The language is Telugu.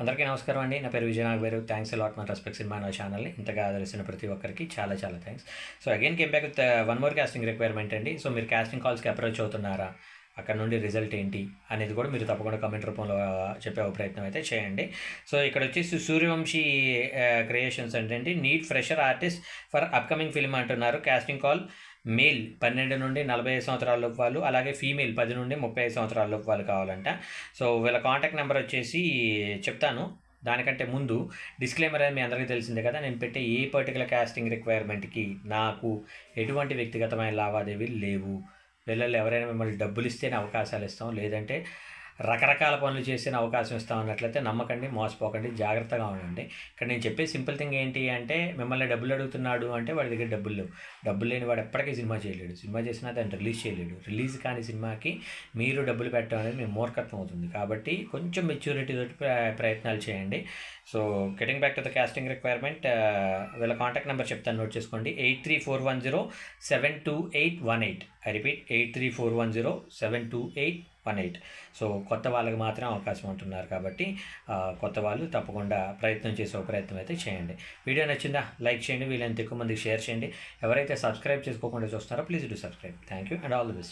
అందరికీ నమస్కారం అండి. నా పేరు విజయనాగ. థ్యాంక్స్ అలాట్ మన రెస్పెక్ట్ సినిమా నా ఛానల్ని ఇంతగా ఆదరిస్తున్న ప్రతి ఒక్కరికి చాలా చాలా thanks. So again came back with one more casting requirement అండి. సో మీరు కాస్టింగ్ కాల్స్కి అప్రోచ్ అవుతున్నారా, అక్కడ నుండి రిజల్ట్ ఏంటి అనేది కూడా మీరు తప్పకుండా కమెంట్ రూపంలో చెప్పే ప్రయత్నం అయితే చేయండి. సో ఇక్కడ వచ్చేసి సూర్యవంశీ క్రియేషన్స్ అంటే need fresher artist for upcoming film అంటున్నారు. కాస్టింగ్ కాల్ మేల్ 12 నుండి 45 సంవత్సరాల లోపు వాళ్ళు, అలాగే ఫీమేల్ 10 నుండి 35 సంవత్సరాల లోపు వాళ్ళు కావాలంట. సో వీళ్ళ కాంటాక్ట్ నెంబర్ వచ్చేసి చెప్తాను. దానికంటే ముందు డిస్క్లైమర్ అనేది మీ అందరికీ తెలిసిందే కదా. నేను పెట్టే ఏ పర్టికులర్ కాస్టింగ్ రిక్వైర్మెంట్కి నాకు ఎటువంటి వ్యక్తిగతమైన లావాదేవీలు లేవు. వీళ్ళల్లో ఎవరైనా మిమ్మల్ని డబ్బులు ఇస్తేనే అవకాశాలు ఇస్తాం, లేదంటే రకరకాల పనులు చేసిన అవకాశం ఇస్తాం అన్నట్లయితే నమ్మకండి, మోసపోకండి, జాగ్రత్తగా ఉండండి. ఇక్కడ నేను చెప్పే సింపుల్ థింగ్ ఏంటి అంటే, మిమ్మల్ని డబ్బులు అడుగుతున్నాడు అంటే వాడి దగ్గర డబ్బులు లేవు. డబ్బులు లేని వాడు ఎప్పటికీ సినిమా చేయలేడు. సినిమా చేసినా దాన్ని రిలీజ్ చేయలేడు. రిలీజ్ కాని సినిమాకి మీరు డబ్బులు పెట్టడం అనేది మీ మూర్ఖత్వం అవుతుంది. కాబట్టి కొంచెం మెచ్యూరిటీ తోటి ప్రయత్నాలు చేయండి. So getting back to the casting requirement, వీళ్ళ కాంటాక్ట్ నెంబర్ చెప్తాను, నోట్ చేసుకోండి. 8341072818. I repeat 8341072818. సో కొత్త వాళ్ళకి మాత్రం అవకాశం ఉంటున్నారు కాబట్టి కొత్త వాళ్ళు తప్పకుండా ప్రయత్నం చేసే ప్రయత్నం అయితే చేయండి. వీడియో నచ్చిందా లైక్ చేయండి, వీళ్ళంత ఎక్కువ మందికి షేర్ చేయండి. ఎవరైతే సబ్స్క్రైబ్ చేసుకోకుండా చూస్తున్నారో please do subscribe. Thank you and all the best.